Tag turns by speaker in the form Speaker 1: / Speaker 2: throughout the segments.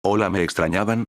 Speaker 1: Hola, ¿me extrañaban?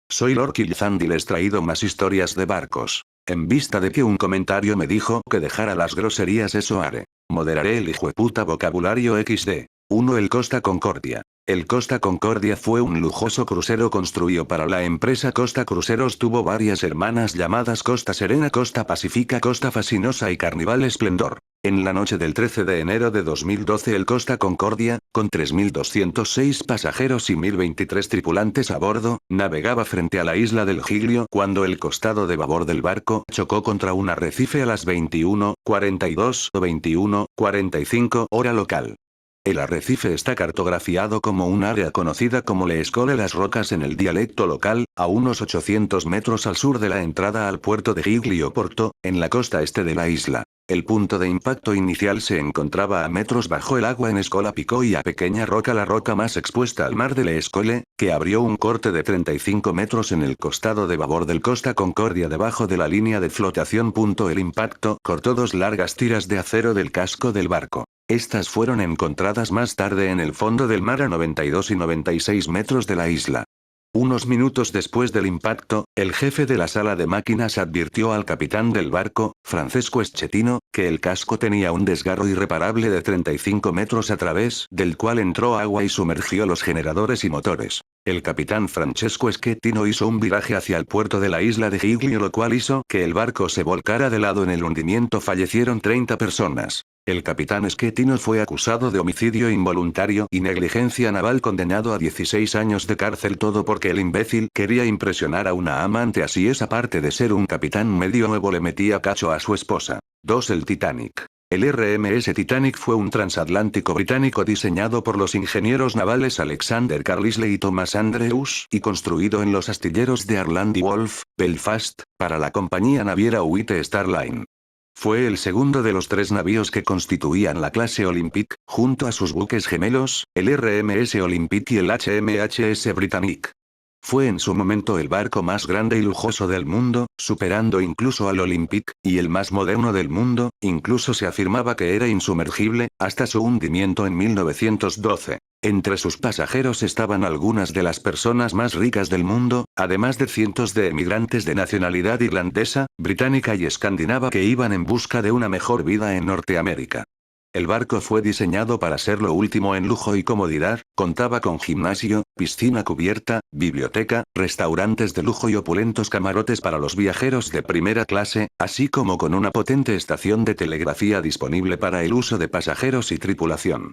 Speaker 1: Soy Lord Killzand y les traigo más historias de barcos. En vista de que un comentario me dijo que dejara las groserías, eso haré. Moderaré el hijueputa vocabulario XD. 1. El Costa Concordia. El Costa Concordia fue un lujoso crucero construido para la empresa Costa Cruceros. Tuvo varias hermanas llamadas Costa Serena, Costa Pacífica, Costa Fascinosa y Carnival Esplendor. En la noche del 13 de enero de 2012 el Costa Concordia, con 3.206 pasajeros y 1.023 tripulantes a bordo, navegaba frente a la isla del Giglio cuando el costado de babor del barco chocó contra un arrecife a las 21:42 o 21:45 hora local. El arrecife está cartografiado como un área conocida como Le Escole Las Rocas en el dialecto local, a unos 800 metros al sur de la entrada al puerto de Giglio Porto, en la costa este de la isla. El punto de impacto inicial se encontraba a metros bajo el agua en Escola Picó y a Pequeña Roca, la roca más expuesta al mar de Le Escole, que abrió un corte de 35 metros en el costado de babor del Costa Concordia debajo de la línea de flotación. El impacto cortó dos largas tiras de acero del casco del barco. Estas fueron encontradas más tarde en el fondo del mar a 92 y 96 metros de la isla. Unos minutos después del impacto, el jefe de la sala de máquinas advirtió al capitán del barco, Francesco Schettino, que el casco tenía un desgarro irreparable de 35 metros a través del cual entró agua y sumergió los generadores y motores. El capitán Francesco Schettino hizo un viraje hacia el puerto de la isla de Giglio, lo cual hizo que el barco se volcara de lado. En el hundimiento fallecieron 30 personas. El capitán Schettino fue acusado de homicidio involuntario y negligencia naval, condenado a 16 años de cárcel, todo porque el imbécil quería impresionar a una amante. Así es, aparte de ser un capitán medio nuevo, le metía cacho a su esposa. 2. El Titanic. El RMS Titanic fue un transatlántico británico diseñado por los ingenieros navales Alexander Carlisle y Thomas Andrews y construido en los astilleros de Harland y Wolff, Belfast, para la compañía naviera White Star Line. Fue el segundo de los tres navíos que constituían la clase Olympic, junto a sus buques gemelos, el RMS Olympic y el HMHS Britannic. Fue en su momento el barco más grande y lujoso del mundo, superando incluso al Olympic, y el más moderno del mundo. Incluso se afirmaba que era insumergible, hasta su hundimiento en 1912. Entre sus pasajeros estaban algunas de las personas más ricas del mundo, además de cientos de emigrantes de nacionalidad irlandesa, británica y escandinava que iban en busca de una mejor vida en Norteamérica. El barco fue diseñado para ser lo último en lujo y comodidad, contaba con gimnasio, piscina cubierta, biblioteca, restaurantes de lujo y opulentos camarotes para los viajeros de primera clase, así como con una potente estación de telegrafía disponible para el uso de pasajeros y tripulación.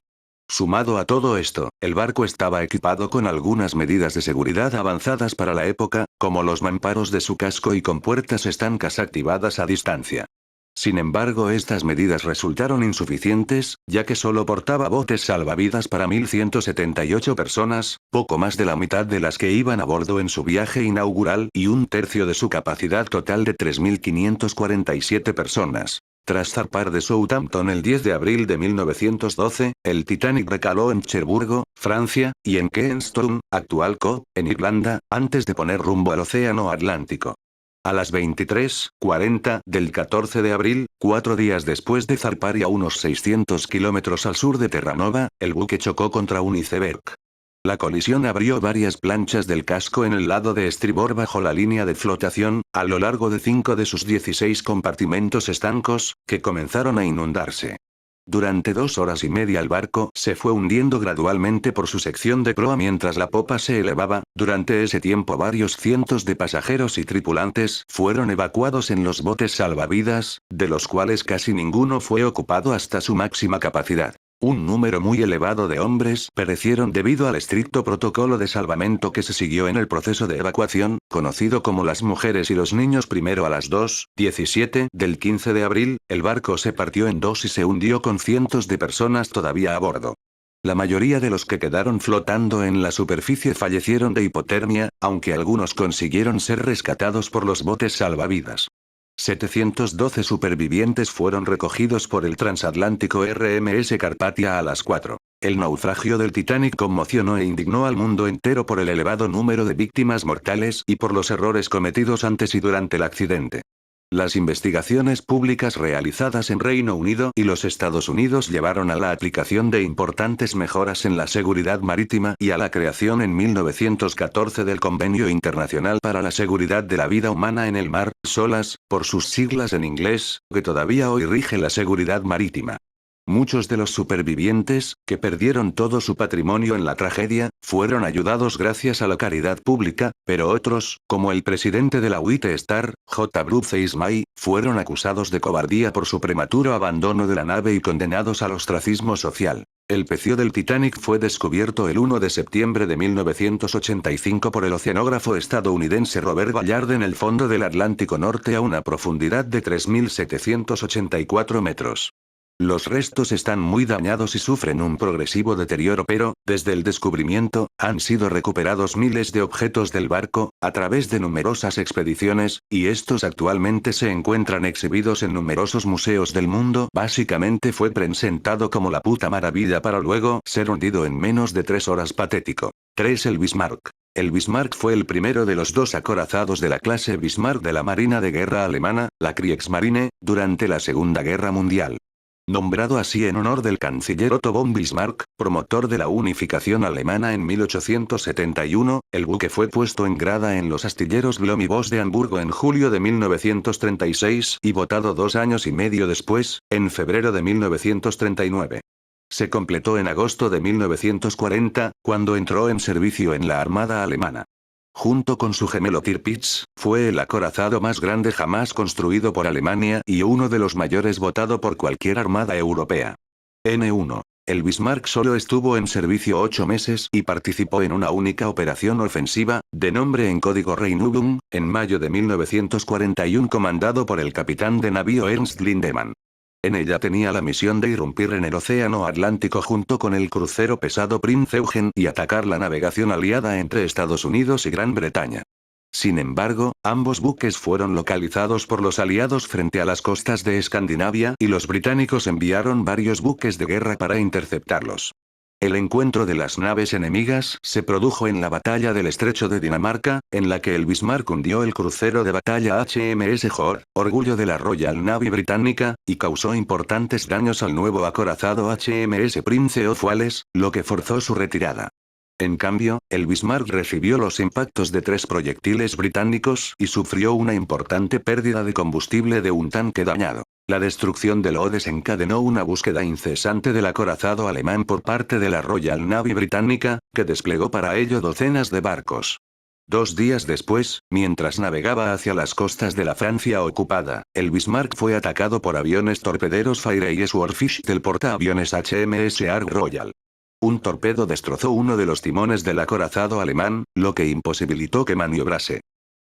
Speaker 1: Sumado a todo esto, el barco estaba equipado con algunas medidas de seguridad avanzadas para la época, como los mamparos de su casco y con puertas estancas activadas a distancia. Sin embargo, estas medidas resultaron insuficientes, ya que solo portaba botes salvavidas para 1.178 personas, poco más de la mitad de las que iban a bordo en su viaje inaugural y un tercio de su capacidad total de 3.547 personas. Tras zarpar de Southampton el 10 de abril de 1912, el Titanic recaló en Cherburgo, Francia, y en Queenstown, actual Co., en Irlanda, antes de poner rumbo al Océano Atlántico. A las 23:40 del 14 de abril, 4 días después de zarpar y a unos 600 kilómetros al sur de Terranova, el buque chocó contra un iceberg. La colisión abrió varias planchas del casco en el lado de estribor bajo la línea de flotación, a lo largo de 5 de sus 16 compartimentos estancos, que comenzaron a inundarse. Durante 2 horas y media el barco se fue hundiendo gradualmente por su sección de proa mientras la popa se elevaba. Durante ese tiempo varios cientos de pasajeros y tripulantes fueron evacuados en los botes salvavidas, de los cuales casi ninguno fue ocupado hasta su máxima capacidad. Un número muy elevado de hombres perecieron debido al estricto protocolo de salvamento que se siguió en el proceso de evacuación, conocido como las mujeres y los niños. Primero a las 2:17 del 15 de abril, el barco se partió en dos y se hundió con cientos de personas todavía a bordo. La mayoría de los que quedaron flotando en la superficie fallecieron de hipotermia, aunque algunos consiguieron ser rescatados por los botes salvavidas. 712 supervivientes fueron recogidos por el transatlántico RMS Carpathia a las 4. El naufragio del Titanic conmocionó e indignó al mundo entero por el elevado número de víctimas mortales y por los errores cometidos antes y durante el accidente. Las investigaciones públicas realizadas en Reino Unido y los Estados Unidos llevaron a la aplicación de importantes mejoras en la seguridad marítima y a la creación en 1914 del Convenio Internacional para la Seguridad de la Vida Humana en el Mar, SOLAS, por sus siglas en inglés, que todavía hoy rige la seguridad marítima. Muchos de los supervivientes, que perdieron todo su patrimonio en la tragedia, fueron ayudados gracias a la caridad pública, pero otros, como el presidente de la White Star, J. Bruce Ismay, fueron acusados de cobardía por su prematuro abandono de la nave y condenados al ostracismo social. El pecio del Titanic fue descubierto el 1 de septiembre de 1985 por el oceanógrafo estadounidense Robert Ballard en el fondo del Atlántico Norte a una profundidad de 3.784 metros. Los restos están muy dañados y sufren un progresivo deterioro, pero, desde el descubrimiento, han sido recuperados miles de objetos del barco, a través de numerosas expediciones, y estos actualmente se encuentran exhibidos en numerosos museos del mundo. Básicamente fue presentado como la puta maravilla para luego ser hundido en menos de 3 horas. Patético. 3. El Bismarck. El Bismarck fue el primero de los 2 acorazados de la clase Bismarck de la Marina de Guerra alemana, la Kriegsmarine, durante la Segunda Guerra Mundial. Nombrado así en honor del canciller Otto von Bismarck, promotor de la unificación alemana en 1871, el buque fue puesto en grada en los astilleros Blohm y Voss de Hamburgo en julio de 1936 y botado 2 años y medio después, en febrero de 1939. Se completó en agosto de 1940, cuando entró en servicio en la Armada alemana. Junto con su gemelo Tirpitz, fue el acorazado más grande jamás construido por Alemania y uno de los mayores votado por cualquier armada europea. N1. El Bismarck solo estuvo en servicio 8 meses y participó en una única operación ofensiva, de nombre en código Rheinübung, en mayo de 1941 comandado por el capitán de navío Ernst Lindemann. En ella tenía la misión de irrumpir en el Océano Atlántico junto con el crucero pesado Prinz Eugen y atacar la navegación aliada entre Estados Unidos y Gran Bretaña. Sin embargo, ambos buques fueron localizados por los aliados frente a las costas de Escandinavia y los británicos enviaron varios buques de guerra para interceptarlos. El encuentro de las naves enemigas se produjo en la batalla del Estrecho de Dinamarca, en la que el Bismarck hundió el crucero de batalla HMS Hood, orgullo de la Royal Navy británica, y causó importantes daños al nuevo acorazado HMS Prince of Wales, lo que forzó su retirada. En cambio, el Bismarck recibió los impactos de 3 proyectiles británicos y sufrió una importante pérdida de combustible de un tanque dañado. La destrucción del O desencadenó una búsqueda incesante del acorazado alemán por parte de la Royal Navy británica, que desplegó para ello docenas de barcos. 2 días después, mientras navegaba hacia las costas de la Francia ocupada, el Bismarck fue atacado por aviones torpederos Fire y Swordfish del portaaviones HMS Ark Royal. Un torpedo destrozó uno de los timones del acorazado alemán, lo que imposibilitó que maniobrase.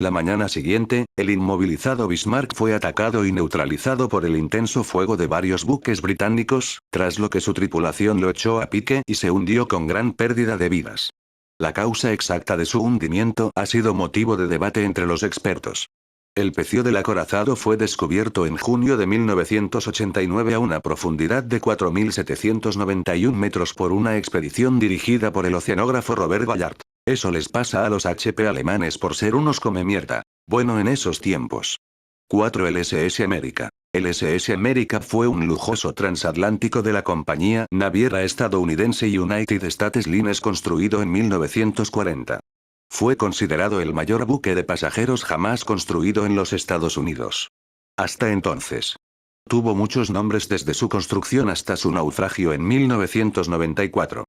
Speaker 1: La mañana siguiente, el inmovilizado Bismarck fue atacado y neutralizado por el intenso fuego de varios buques británicos, tras lo que su tripulación lo echó a pique y se hundió con gran pérdida de vidas. La causa exacta de su hundimiento ha sido motivo de debate entre los expertos. El pecio del acorazado fue descubierto en junio de 1989 a una profundidad de 4.791 metros por una expedición dirigida por el oceanógrafo Robert Ballard. Eso les pasa a los HP alemanes por ser unos come mierda. Bueno en esos tiempos. 4. El SS America. El SS America fue un lujoso transatlántico de la compañía naviera estadounidense United States Lines construido en 1940. Fue considerado el mayor buque de pasajeros jamás construido en los Estados Unidos. Hasta entonces. Tuvo muchos nombres desde su construcción hasta su naufragio en 1994.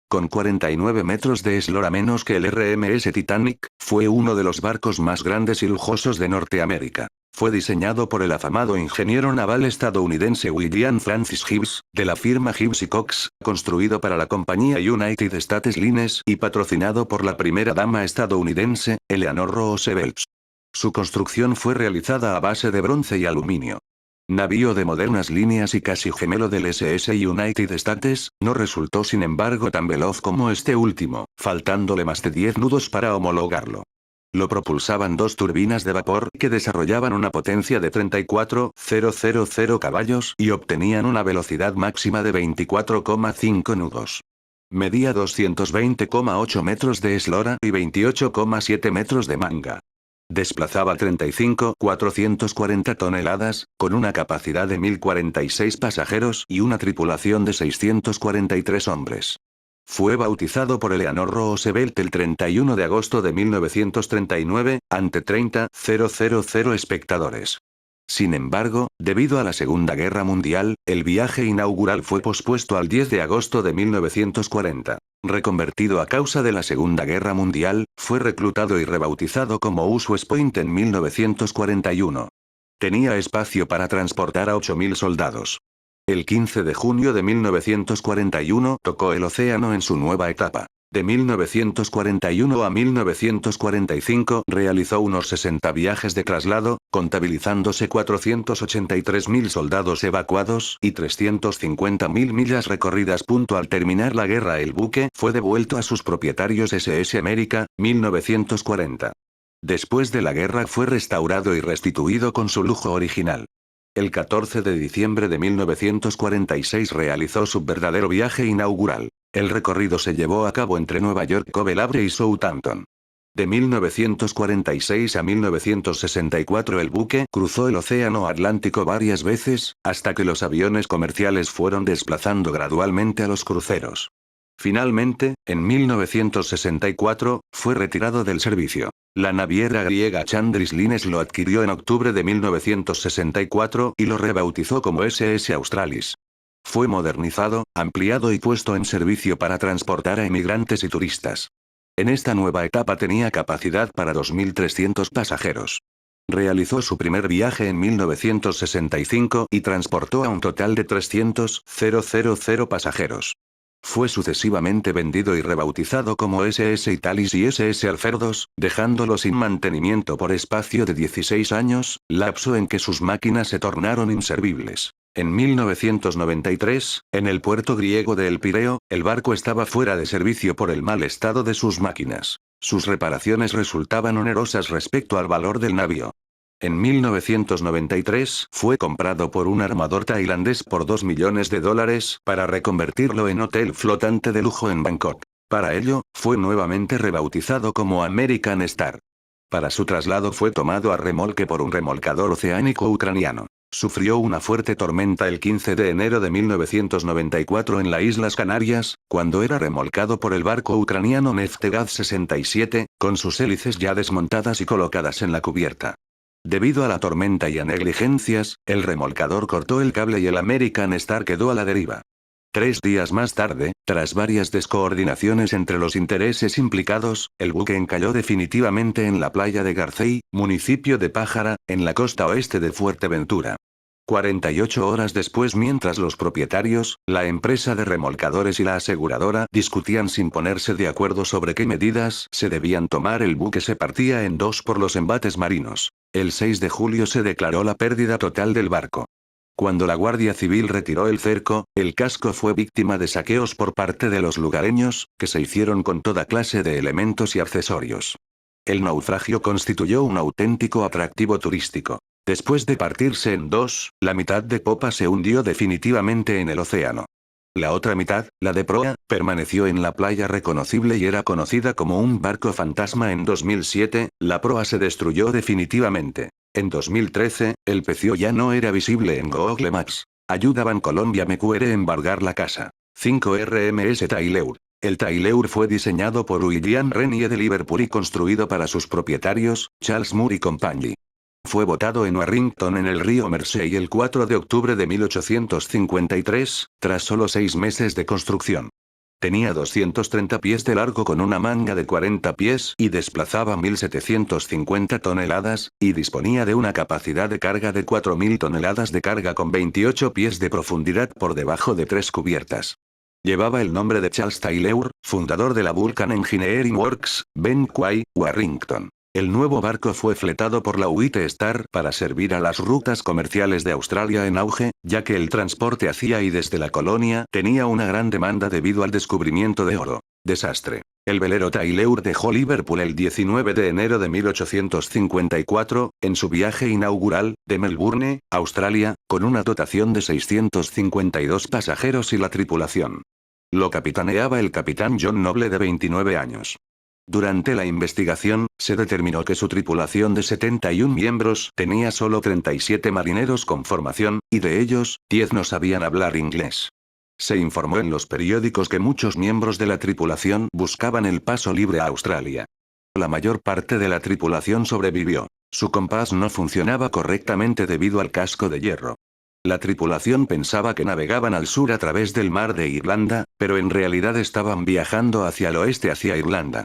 Speaker 1: Con 49 metros de eslora menos que el RMS Titanic, fue uno de los barcos más grandes y lujosos de Norteamérica. Fue diseñado por el afamado ingeniero naval estadounidense William Francis Gibbs, de la firma Gibbs y Cox, construido para la compañía United States Lines y patrocinado por la primera dama estadounidense, Eleanor Roosevelt. Su construcción fue realizada a base de bronce y aluminio. Navío de modernas líneas y casi gemelo del SS United States, no resultó sin embargo tan veloz como este último, faltándole más de 10 nudos para homologarlo. Lo propulsaban 2 turbinas de vapor que desarrollaban una potencia de 34,000 caballos y obtenían una velocidad máxima de 24,5 nudos. Medía 220,8 metros de eslora y 28,7 metros de manga. Desplazaba 35,440 toneladas, con una capacidad de 1046 pasajeros y una tripulación de 643 hombres. Fue bautizado por Eleanor Roosevelt el 31 de agosto de 1939, ante 30,000 espectadores. Sin embargo, debido a la Segunda Guerra Mundial, el viaje inaugural fue pospuesto al 10 de agosto de 1940. Reconvertido a causa de la Segunda Guerra Mundial, fue reclutado y rebautizado como West Point en 1941. Tenía espacio para transportar a 8.000 soldados. El 15 de junio de 1941 tocó el océano en su nueva etapa. De 1941 a 1945 realizó unos 60 viajes de traslado, contabilizándose 483.000 soldados evacuados y 350.000 millas recorridas. Al terminar la guerra, el buque fue devuelto a sus propietarios SS America, 1940. Después de la guerra fue restaurado y restituido con su lujo original. El 14 de diciembre de 1946 realizó su verdadero viaje inaugural. El recorrido se llevó a cabo entre Nueva York, Cove Labre y Southampton. De 1946 a 1964 el buque cruzó el Océano Atlántico varias veces, hasta que los aviones comerciales fueron desplazando gradualmente a los cruceros. Finalmente, en 1964, fue retirado del servicio. La naviera griega Chandris Lines lo adquirió en octubre de 1964 y lo rebautizó como SS Australis. Fue modernizado, ampliado y puesto en servicio para transportar a emigrantes y turistas. En esta nueva etapa tenía capacidad para 2.300 pasajeros. Realizó su primer viaje en 1965 y transportó a un total de 300.000 pasajeros. Fue sucesivamente vendido y rebautizado como SS Italis y SS Alferdos, dejándolo sin mantenimiento por espacio de 16 años, lapso en que sus máquinas se tornaron inservibles. En 1993, en el puerto griego de El Pireo, el barco estaba fuera de servicio por el mal estado de sus máquinas. Sus reparaciones resultaban onerosas respecto al valor del navío. En 1993 fue comprado por un armador tailandés por $2 millones para reconvertirlo en hotel flotante de lujo en Bangkok. Para ello, fue nuevamente rebautizado como American Star. Para su traslado fue tomado a remolque por un remolcador oceánico ucraniano. Sufrió una fuerte tormenta el 15 de enero de 1994 en las Islas Canarias, cuando era remolcado por el barco ucraniano Neftegaz 67, con sus hélices ya desmontadas y colocadas en la cubierta. Debido a la tormenta y a negligencias, el remolcador cortó el cable y el American Star quedó a la deriva. 3 días más tarde, tras varias descoordinaciones entre los intereses implicados, el buque encalló definitivamente en la playa de Garcey, municipio de Pájara, en la costa oeste de Fuerteventura. 48 horas después, mientras los propietarios, la empresa de remolcadores y la aseguradora discutían sin ponerse de acuerdo sobre qué medidas se debían tomar, el buque se partía en dos por los embates marinos. El 6 de julio se declaró la pérdida total del barco. Cuando la Guardia Civil retiró el cerco, el casco fue víctima de saqueos por parte de los lugareños, que se hicieron con toda clase de elementos y accesorios. El naufragio constituyó un auténtico atractivo turístico. Después de partirse en dos, la mitad de popa se hundió definitivamente en el océano. La otra mitad, la de proa, permaneció en la playa reconocible y era conocida como un barco fantasma. En 2007, la proa se destruyó definitivamente. En 2013, el pecio ya no era visible en Google Maps. Ayuda Bancolombia me quiere embargar la casa. 5 RMS Taileur. El Taileur fue diseñado por William Renier de Liverpool y construido para sus propietarios, Charles Moore y Company. Fue botado en Warrington en el río Mersey el 4 de octubre de 1853, tras solo 6 meses de construcción. Tenía 230 pies de largo con una manga de 40 pies y desplazaba 1.750 toneladas, y disponía de una capacidad de carga de 4.000 toneladas de carga con 28 pies de profundidad por debajo de 3 cubiertas. Llevaba el nombre de Charles Taileur, fundador de la Vulcan Engineering Works, Ben Quay, Warrington. El nuevo barco fue fletado por la White Star para servir a las rutas comerciales de Australia en auge, ya que el transporte hacia y desde la colonia tenía una gran demanda debido al descubrimiento de oro. Desastre. El velero Taileur dejó Liverpool el 19 de enero de 1854, en su viaje inaugural, de Melbourne, Australia, con una dotación de 652 pasajeros y la tripulación. Lo capitaneaba el capitán John Noble, de 29 años. Durante la investigación, se determinó que su tripulación de 71 miembros tenía solo 37 marineros con formación, y de ellos, 10 no sabían hablar inglés. Se informó en los periódicos que muchos miembros de la tripulación buscaban el paso libre a Australia. La mayor parte de la tripulación sobrevivió. Su compás no funcionaba correctamente debido al casco de hierro. La tripulación pensaba que navegaban al sur a través del mar de Irlanda, pero en realidad estaban viajando hacia el oeste hacia Irlanda.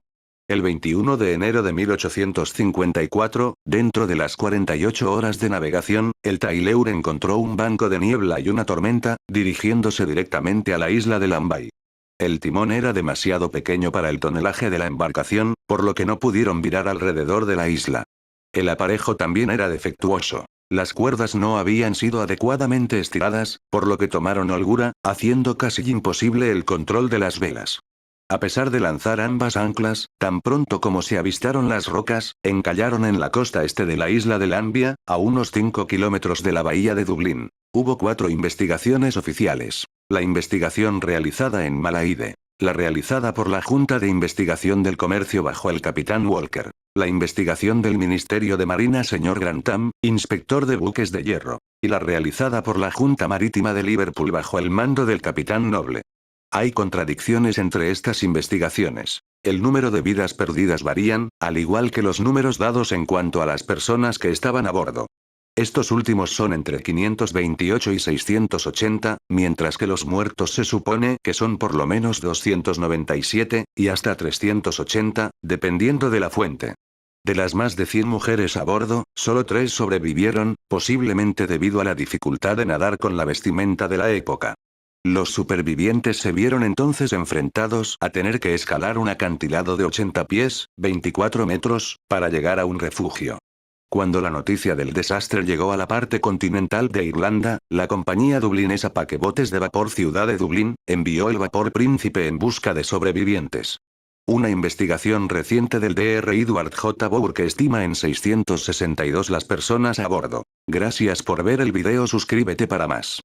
Speaker 1: El 21 de enero de 1854, dentro de las 48 horas de navegación, el Tayleur encontró un banco de niebla y una tormenta, dirigiéndose directamente a la isla de Lambay. El timón era demasiado pequeño para el tonelaje de la embarcación, por lo que no pudieron virar alrededor de la isla. El aparejo también era defectuoso. Las cuerdas no habían sido adecuadamente estiradas, por lo que tomaron holgura, haciendo casi imposible el control de las velas. A pesar de lanzar ambas anclas, tan pronto como se avistaron las rocas, encallaron en la costa este de la isla de Lambia, a unos 5 kilómetros de la bahía de Dublín. Hubo 4 investigaciones oficiales. La investigación realizada en Malaide. La realizada por la Junta de Investigación del Comercio bajo el capitán Walker. La investigación del Ministerio de Marina Sr. Grantham, inspector de buques de hierro. Y la realizada por la Junta Marítima de Liverpool bajo el mando del capitán Noble. Hay contradicciones entre estas investigaciones. El número de vidas perdidas varían, al igual que los números dados en cuanto a las personas que estaban a bordo. Estos últimos son entre 528 y 680, mientras que los muertos se supone que son por lo menos 297, y hasta 380, dependiendo de la fuente. De las más de 100 mujeres a bordo, solo 3 sobrevivieron, posiblemente debido a la dificultad de nadar con la vestimenta de la época. Los supervivientes se vieron entonces enfrentados a tener que escalar un acantilado de 80 pies, 24 metros, para llegar a un refugio. Cuando la noticia del desastre llegó a la parte continental de Irlanda, la compañía dublinesa Paquebotes de Vapor Ciudad de Dublín, envió el vapor Príncipe en busca de sobrevivientes. Una investigación reciente del Dr. Edward J. Bourke estima en 662 las personas a bordo. Gracias por ver el video, suscríbete para más.